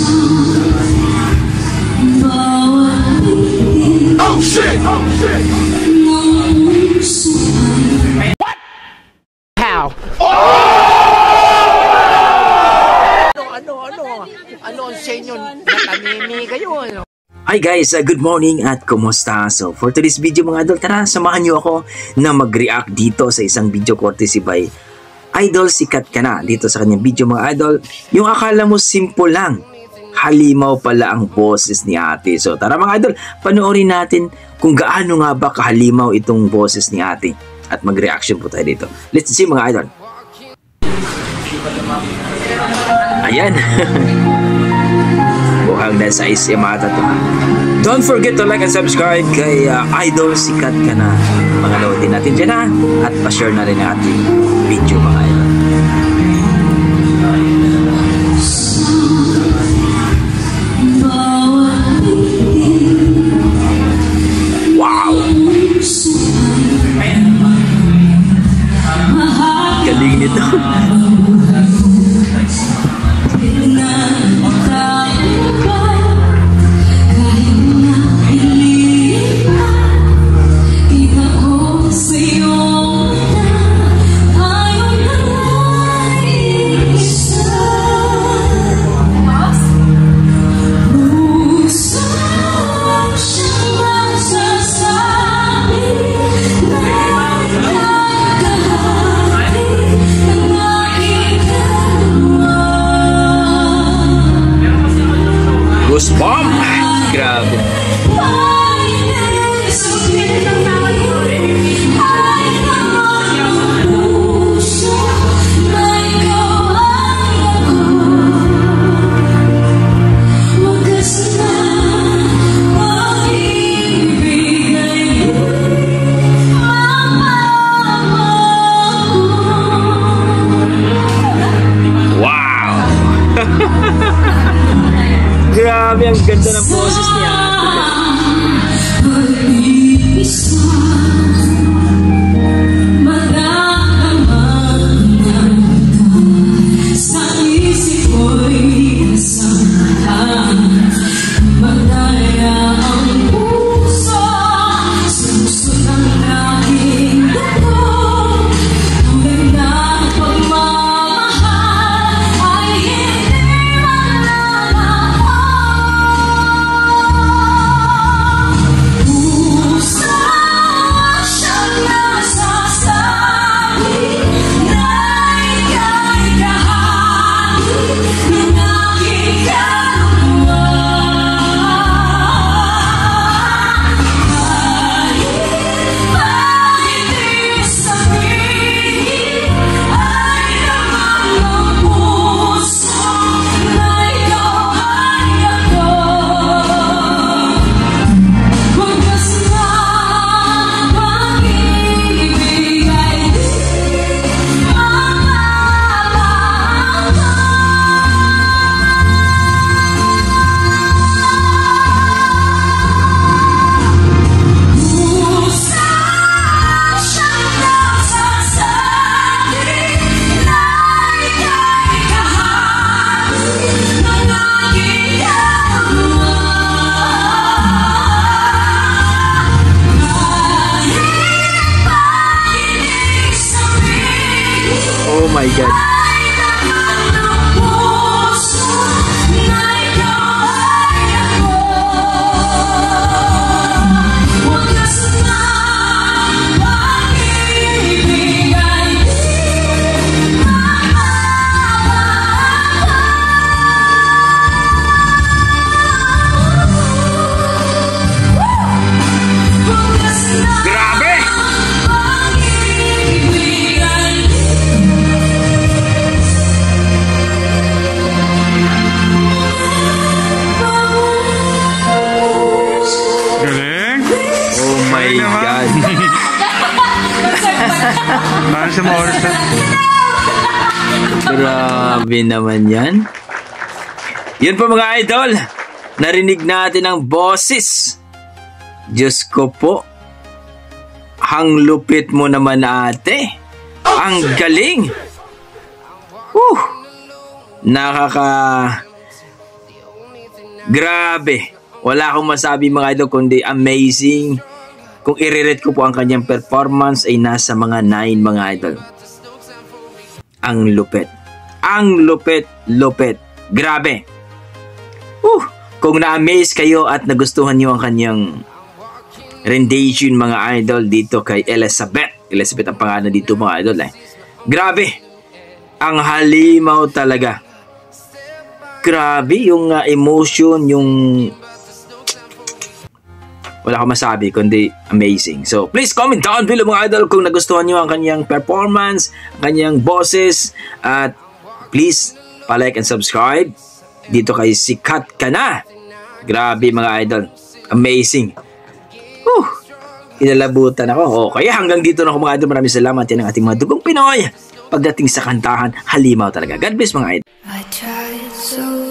Oh shit! Oh shit! What? How? Ano ang senyo? Natanimi kayo, ano? Hi guys, good morning at kumusta? So for today's video mga idol, tara samahan nyo ako na mag-react dito sa isang video courtesy by Idol Sikat Ka Na. Dito sa kanyang video mga idol, yung akala mo simple lang, halimaw pala ang boses ni ate. So tara mga idol, panoorin natin kung gaano nga ba kahalimaw itong boses ni ate. At mag-reaction po tayo dito. Let's see mga idol. Ayan. Mukhang nasa SM ata to. Don't forget to like and subscribe kay Idol Sikat Ka Na. Pangalawatin natin dyan ha. At pa-share na rin ang ating video mga idol. Wow! Galing nito. Goosebump! Grabe. Grabe, ang ganda ng boses niya. Oh my God. Grabe naman yan. Yun po mga idol, narinig natin ang boses. Diyos ko po, ang lupit mo naman ate. Ang galing. Grabe. Wala akong masabi mga idol kundi amazing. Kung i-rate ko po ang kanyang performance ay nasa mga 9 mga idol. Ang lupet. Ang lupet. Grabe. Kung na-amaze kayo at nagustuhan nyo ang kanyang rendition mga idol dito kay Elizabeth. Elizabeth ang pangalan dito mga idol eh. Grabe. Ang halimaw talaga. Grabe yung emotion, yung wala akong masabi kundi amazing. So please comment down below mga idol kung nagustuhan nyo ang kanyang performance, ang kanyang boses, at please palike and subscribe dito kay Sikat Ka Na. Grabe mga idol, amazing. Inalabutan ako. Kaya hanggang dito na ako mga idol. Maraming salamat. Yan ang ating mga dugong Pinoy pagdating sa kantahan. Halimaw talaga. God bless mga idol. I tried so